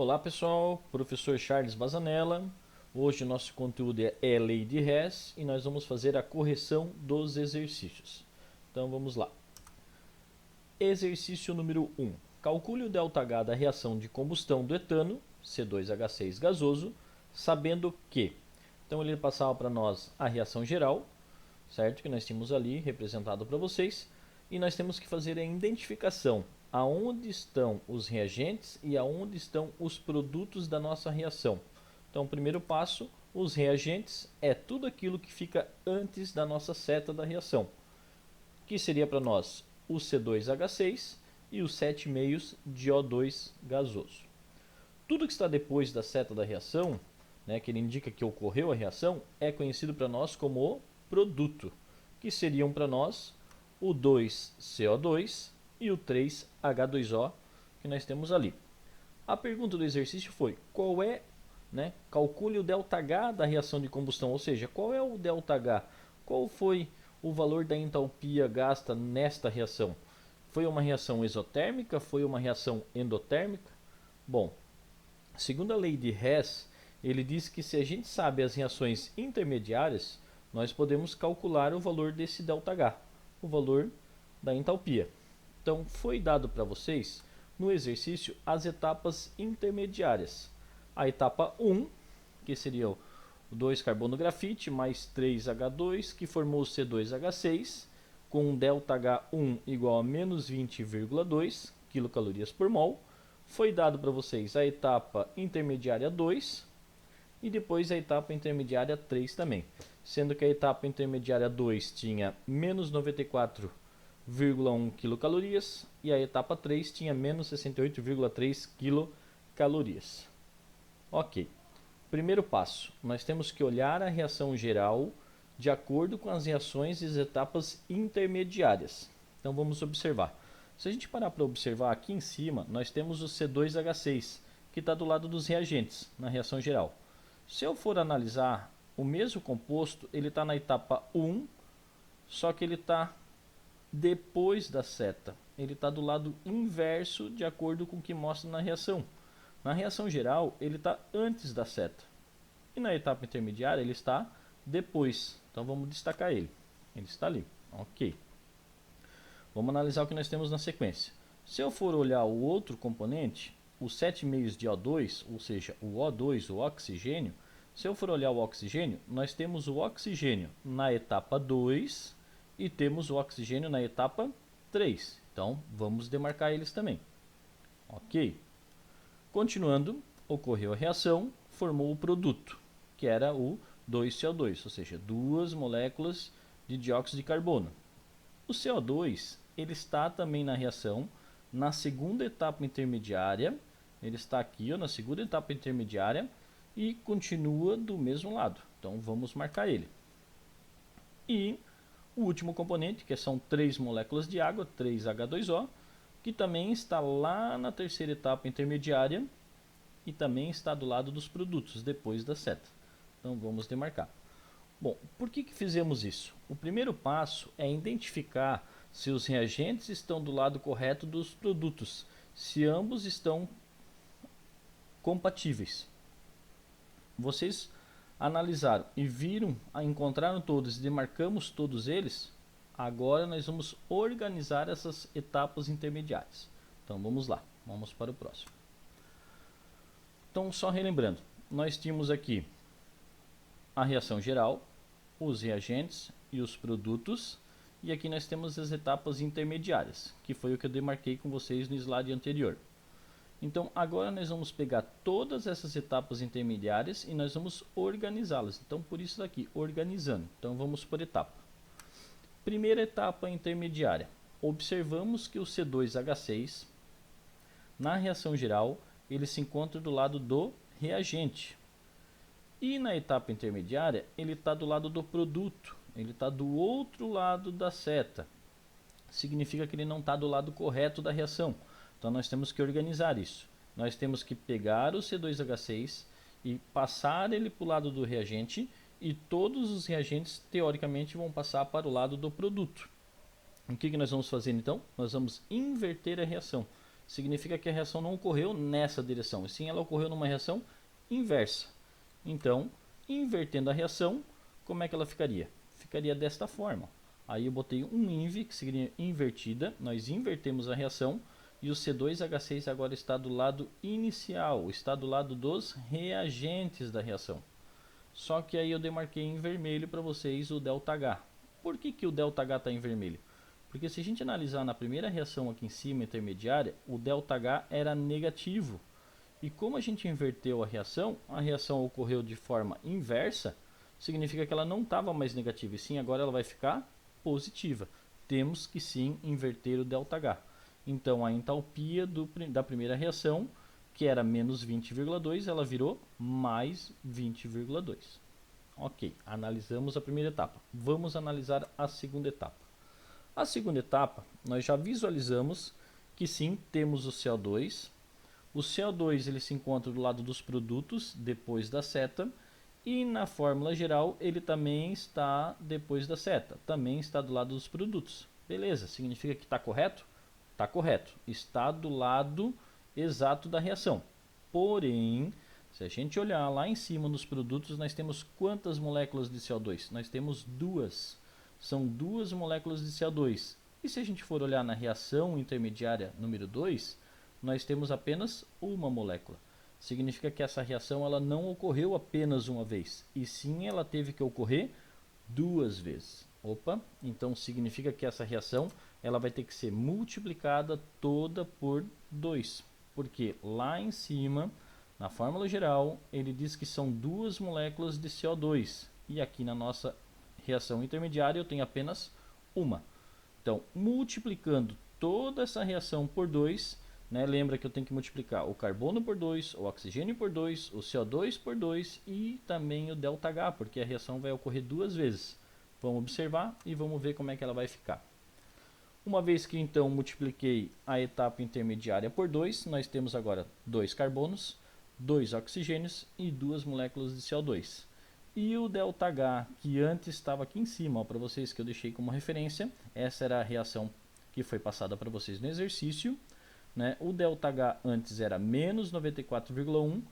Olá pessoal, professor Charles Bazanella. Hoje o nosso conteúdo é lei de Hess e nós vamos fazer a correção dos exercícios. Então vamos lá. Exercício número 1. Calcule o ΔH da reação de combustão do etano, C2H6 gasoso, sabendo que... Então ele passava para nós a reação geral, certo? Que nós tínhamos ali representado para vocês. E nós temos que fazer a identificação aonde estão os reagentes e aonde estão os produtos da nossa reação. Então, o primeiro passo, os reagentes é tudo aquilo que fica antes da nossa seta da reação, que seria para nós o C2H6 e os 7,5 de O2 gasoso. Tudo que está depois da seta da reação, que ele indica que ocorreu a reação, é conhecido para nós como o produto, que seriam para nós o 2CO2 e o 3H2O que nós temos ali. A pergunta do exercício foi: qual é, calcule o ΔH da reação de combustão, ou seja, qual é o ΔH? Qual foi o valor da entalpia gasta nesta reação? Foi uma reação exotérmica? Foi uma reação endotérmica? Bom, segundo a lei de Hess, ele diz que se a gente sabe as reações intermediárias, nós podemos calcular o valor desse ΔH, o valor da entalpia. Então, foi dado para vocês, no exercício, as etapas intermediárias. A etapa 1, que seria o 2-carbono-grafite mais 3H2, que formou o C2H6, com um ΔH1 igual a menos 20,2 kcal por mol. Foi dado para vocês a etapa intermediária 2 e depois a etapa intermediária 3 também, sendo que a etapa intermediária 2 tinha menos 94,1 kcal e a etapa 3 tinha menos 68,3 kcal. Ok. Primeiro passo, nós temos que olhar a reação geral de acordo com as reações e as etapas intermediárias. Então vamos observar. Se a gente parar para observar aqui em cima, nós temos o C2H6, que está do lado dos reagentes, na reação geral. Se eu for analisar o mesmo composto, ele está na etapa 1, só que ele está depois da seta. Ele está do lado inverso de acordo com o que mostra na reação. Na reação geral, ele está antes da seta. E na etapa intermediária, ele está depois. Então vamos destacar ele. Ele está ali. Ok. Vamos analisar o que nós temos na sequência. Se eu for olhar o outro componente, o 7,5 de O2, ou seja, o O2, o oxigênio, se eu for olhar o oxigênio, nós temos o oxigênio na etapa 2 e temos o oxigênio na etapa 3. Então, vamos demarcar eles também. Ok. Continuando, ocorreu a reação, formou o produto, que era o 2CO2, ou seja, duas moléculas de dióxido de carbono. O CO2 ele está também na reação, na segunda etapa intermediária, ele está aqui na segunda etapa intermediária e continua do mesmo lado. Então vamos marcar ele. E o último componente, que são 3 moléculas de água, 3H2O, que também está lá na terceira etapa intermediária e também está do lado dos produtos, depois da seta. Então vamos demarcar. Bom, por que fizemos isso? O primeiro passo é identificar se os reagentes estão do lado correto dos produtos, se ambos estão compatíveis. Vocês analisaram e viram, encontraram todos e demarcamos todos eles? Agora nós vamos organizar essas etapas intermediárias. Então vamos lá, vamos para o próximo. Então só relembrando, nós tínhamos aqui a reação geral, os reagentes e os produtos, e aqui nós temos as etapas intermediárias, que foi o que eu demarquei com vocês no slide anterior. Então agora nós vamos pegar todas essas etapas intermediárias e nós vamos organizá-las. Então por isso daqui, organizando. Então vamos por etapa. Primeira etapa intermediária. Observamos que o C2H6, na reação geral, ele se encontra do lado do reagente. E na etapa intermediária, ele está do lado do produto. Ele está do outro lado da seta. Significa que ele não está do lado correto da reação. Então nós temos que organizar isso. Nós temos que pegar o C2H6 e passar ele para o lado do reagente, e todos os reagentes teoricamente vão passar para o lado do produto. O que nós vamos fazer então? Nós vamos inverter a reação. significa que a reação não ocorreu nessa direção, e sim ela ocorreu numa reação inversa. Então, invertendo a reação, como é que ela ficaria? Ficaria desta forma. Aí eu botei um inv, que seria invertida, nós invertemos a reação, e o C2H6 agora está do lado inicial, está do lado dos reagentes da reação. Só que aí eu demarquei em vermelho para vocês o ΔH. Por que o ΔH está em vermelho? Porque se a gente analisar na primeira reação aqui em cima, intermediária, o ΔH era negativo. E como a gente inverteu a reação ocorreu de forma inversa, significa que ela não estava mais negativa, e sim agora ela vai ficar positiva. Temos que sim inverter o ΔH. Então a entalpia da primeira reação, que era menos 20,2, ela virou mais 20,2. Ok, analisamos a primeira etapa. Vamos analisar a segunda etapa. A segunda etapa, nós já visualizamos que sim, temos o CO2. O CO2 ele se encontra do lado dos produtos, depois da seta. E na fórmula geral, ele também está depois da seta. Também está do lado dos produtos. Beleza, significa que está correto? Está correto. Está do lado exato da reação. Porém, se a gente olhar lá em cima nos produtos, nós temos quantas moléculas de CO2? Nós temos duas. São duas moléculas de CO2. E se a gente for olhar na reação intermediária número 2, nós temos apenas uma molécula. Significa que essa reação ela não ocorreu apenas uma vez, e sim ela teve que ocorrer duas vezes. Opa, então significa que essa reação ela vai ter que ser multiplicada toda por 2. Porque lá em cima, na fórmula geral, ele diz que são duas moléculas de CO2. E aqui na nossa reação intermediária eu tenho apenas uma. Então, multiplicando toda essa reação por 2, né, lembra que eu tenho que multiplicar o carbono por 2, o oxigênio por 2, o CO2 por 2 e também o ΔH, porque a reação vai ocorrer duas vezes. Vamos observar e vamos ver como é que ela vai ficar. Uma vez que então multipliquei a etapa intermediária por 2, nós temos agora 2 carbonos, 2 oxigênios e 2 moléculas de CO2. E o ΔH, que antes estava aqui em cima, para vocês que eu deixei como referência, essa era a reação que foi passada para vocês no exercício. Né? O ΔH antes era menos 94,1.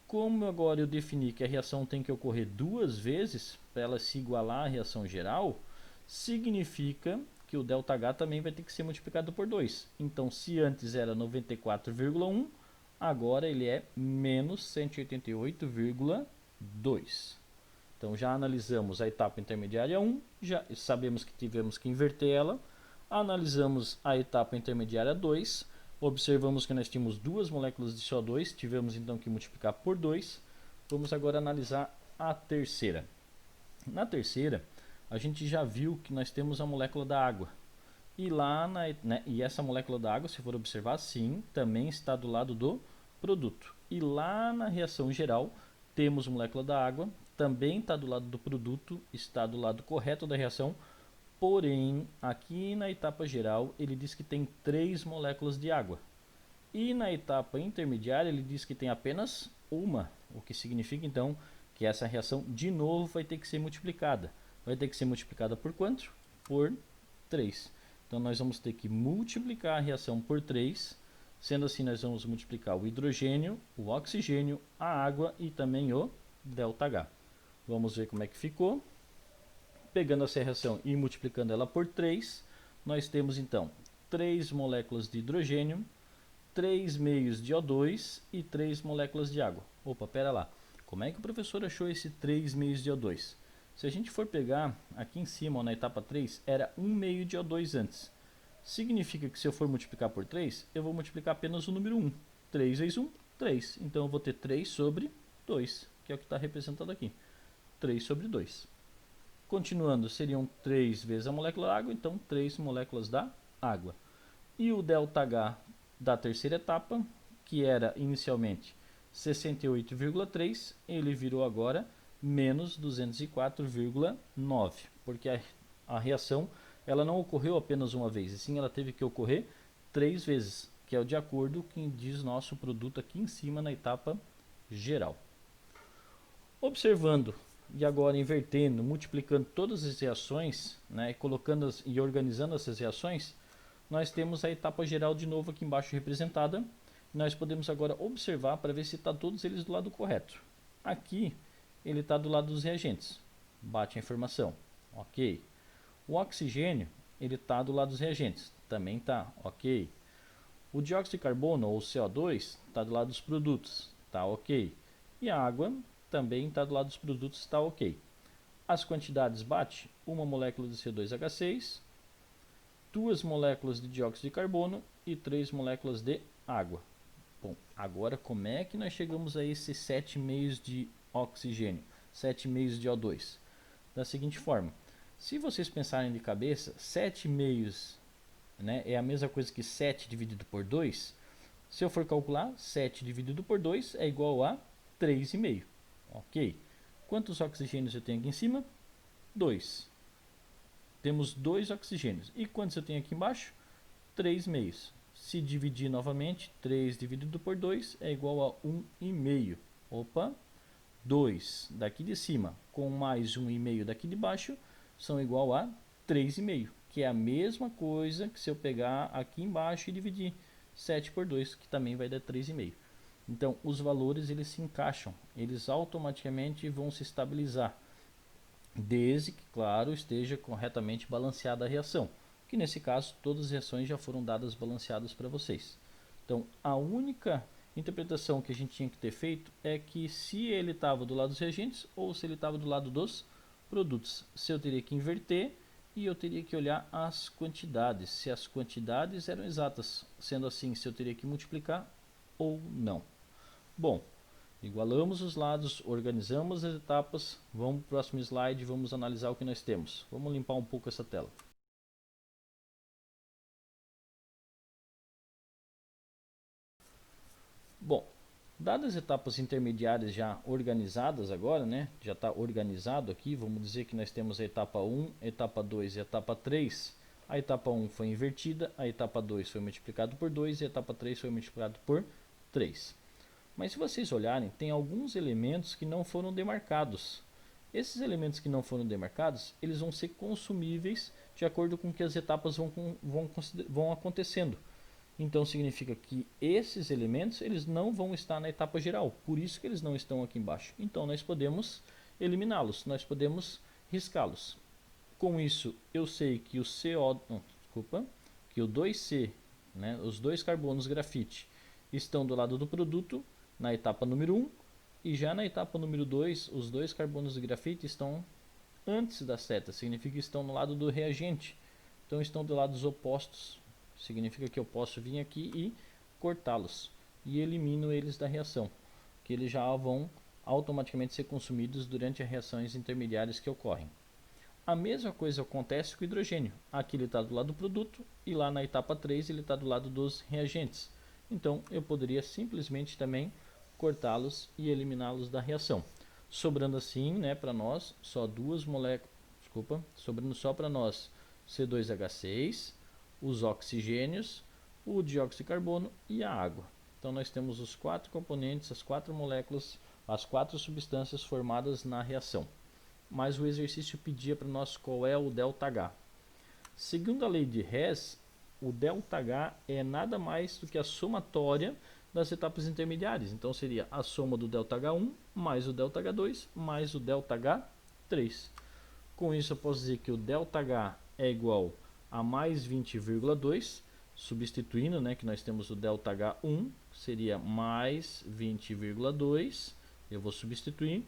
Como agora eu defini que a reação tem que ocorrer duas vezes para ela se igualar à reação geral, significa que o ΔH também vai ter que ser multiplicado por 2. Então, se antes era 94,1, agora ele é menos 188,2. Então, já analisamos a etapa intermediária 1, já sabemos que tivemos que inverter ela. Analisamos a etapa intermediária 2, observamos que nós tínhamos duas moléculas de CO2, tivemos então que multiplicar por 2. Vamos agora analisar a terceira. Na terceira, a gente já viu que nós temos a molécula da água. E, e essa molécula da água, se for observar, sim, também está do lado do produto. E lá na reação geral, temos molécula da água, também está do lado do produto, está do lado correto da reação. Porém, aqui na etapa geral, ele diz que tem 3 moléculas de água. E na etapa intermediária, ele diz que tem apenas uma. O que significa, então, que essa reação, de novo, vai ter que ser multiplicada. Vai ter que ser multiplicada por quanto? Por 3. Então, nós vamos ter que multiplicar a reação por 3. Sendo assim, nós vamos multiplicar o hidrogênio, o oxigênio, a água e também o ΔH. Vamos ver como é que ficou. Pegando essa reação e multiplicando ela por 3, nós temos então 3 moléculas de hidrogênio, 3 meios de O2 e 3 moléculas de água. Opa, pera lá. Como é que o professor achou esse 3 meios de O2? Se a gente for pegar aqui em cima, ó, na etapa 3, era 1 meio de O2 antes. Significa que se eu for multiplicar por 3, eu vou multiplicar apenas o número 1. 3 vezes 1, 3. Então eu vou ter 3 sobre 2, que é o que está representado aqui. 3 sobre 2. Continuando, seriam 3 vezes a molécula da água, então 3 moléculas da água. E o ΔH da terceira etapa, que era inicialmente 68,3, ele virou agora menos 204,9, porque a reação ela não ocorreu apenas uma vez, e sim ela teve que ocorrer 3 vezes, que é o de acordo com o que diz nosso produto aqui em cima na etapa geral. Observando e agora invertendo, multiplicando todas as reações, né, e organizando essas reações, nós temos a etapa geral de novo aqui embaixo representada. Nós podemos agora observar para ver se está todos eles do lado correto. Aqui ele está do lado dos reagentes. Bate a informação. Ok. O oxigênio ele está do lado dos reagentes. Também está. Ok. O dióxido de carbono ou CO2 está do lado dos produtos. Está ok. E a água também está do lado dos produtos. Está ok. As quantidades bate uma molécula de CO2H6, 2 moléculas de dióxido de carbono e 3 moléculas de água. Bom, agora como é que nós chegamos a esses 7,5 de oxigênio, 7,5 de O2? Da seguinte forma, se vocês pensarem de cabeça, 7,5 né, é a mesma coisa que 7 dividido por 2. Se eu for calcular, 7 dividido por 2 é igual a 3,5. Ok. Quantos oxigênios eu tenho aqui em cima? 2. Temos 2 oxigênios. E quantos eu tenho aqui embaixo? 3 meios. Se dividir novamente, 3 dividido por 2 é igual a 1,5. Opa, 2 daqui de cima com mais 1,5 daqui de baixo são igual a 3,5, que é a mesma coisa que se eu pegar aqui embaixo e dividir 7 por 2, que também vai dar 3,5. Então, os valores eles se encaixam, eles automaticamente vão se estabilizar, desde que, claro, esteja corretamente balanceada a reação, que nesse caso todas as reações já foram dadas balanceadas para vocês. Então, a única interpretação que a gente tinha que ter feito é que se ele estava do lado dos reagentes ou se ele estava do lado dos produtos. Se eu teria que inverter e eu teria que olhar as quantidades, se as quantidades eram exatas, sendo assim, se eu teria que multiplicar ou não. Bom, igualamos os lados, organizamos as etapas, vamos para o próximo slide e vamos analisar o que nós temos. Vamos limpar um pouco essa tela. Bom, dadas as etapas intermediárias já organizadas agora, né? Já está organizado aqui, vamos dizer que nós temos a etapa 1, etapa 2 e etapa 3. A etapa 1 foi invertida, a etapa 2 foi multiplicado por 2 e a etapa 3 foi multiplicado por 3. Mas se vocês olharem, tem alguns elementos que não foram demarcados. Esses elementos que não foram demarcados, eles vão ser consumíveis de acordo com que as etapas vão acontecendo. Então significa que esses elementos eles não vão estar na etapa geral, por isso que eles não estão aqui embaixo. Então nós podemos eliminá-los, nós podemos riscá-los. Com isso eu sei que o que o 2C, né, os dois carbonos grafite, estão do lado do produto na etapa número 1 e já na etapa número 2 os dois carbonos de grafite estão antes da seta, significa que estão no lado do reagente, então estão do lados opostos. Significa que eu posso vir aqui e cortá-los e elimino eles da reação, que eles já vão automaticamente ser consumidos durante as reações intermediárias que ocorrem. A mesma coisa acontece com o hidrogênio. Aqui ele está do lado do produto e lá na etapa 3 ele está do lado dos reagentes. Então eu poderia simplesmente também cortá-los e eliminá-los da reação. Sobrando assim, né, para nós, só duas moléculas, sobrando só para nós C2H6, os oxigênios, o dióxido de carbono e a água. Então nós temos os 4 componentes, as 4 moléculas, as 4 substâncias formadas na reação. Mas o exercício pedia para nós qual é o ΔH. Segundo a lei de Hess, o ΔH é nada mais do que a somatória das etapas intermediárias. Então seria a soma do ΔH1 mais o ΔH2 mais o ΔH3. Com isso eu posso dizer que o ΔH é igual a mais 20,2, substituindo, né, que nós temos o ΔH1, seria mais 20,2, eu vou substituir,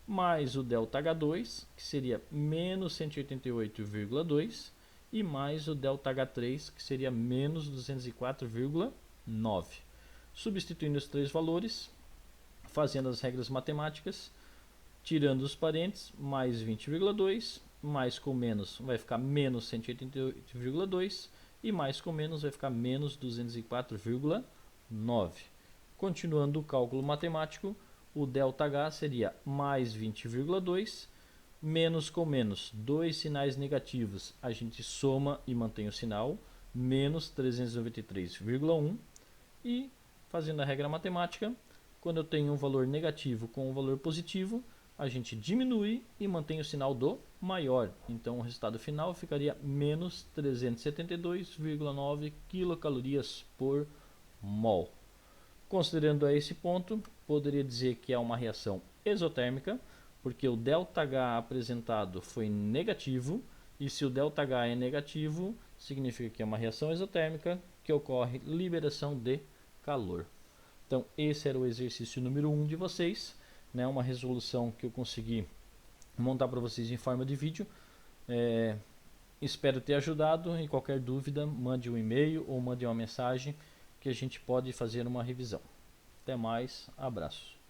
mais o ΔH2, que seria menos 188,2, e mais o ΔH3, que seria menos 204,9. Substituindo os três valores, fazendo as regras matemáticas, tirando os parênteses, mais 20,2, mais com menos vai ficar menos 188,2 e mais com menos vai ficar menos 204,9. Continuando o cálculo matemático, o ΔH seria mais 20,2, menos com menos, dois sinais negativos, a gente soma e mantém o sinal, menos 393,1, e fazendo a regra matemática, quando eu tenho um valor negativo com um valor positivo, a gente diminui e mantém o sinal do maior. Então o resultado final ficaria menos 372,9 quilocalorias por mol. Considerando a esse ponto, poderia dizer que é uma reação exotérmica, porque o ΔH apresentado foi negativo, e se o ΔH é negativo, significa que é uma reação exotérmica que ocorre liberação de calor. Então esse era o exercício número 1 de vocês, né? Uma resolução que eu consegui montar para vocês em forma de vídeo. Espero ter ajudado. E qualquer dúvida, mande um e-mail ou mande uma mensagem que a gente pode fazer uma revisão. Até mais, abraços.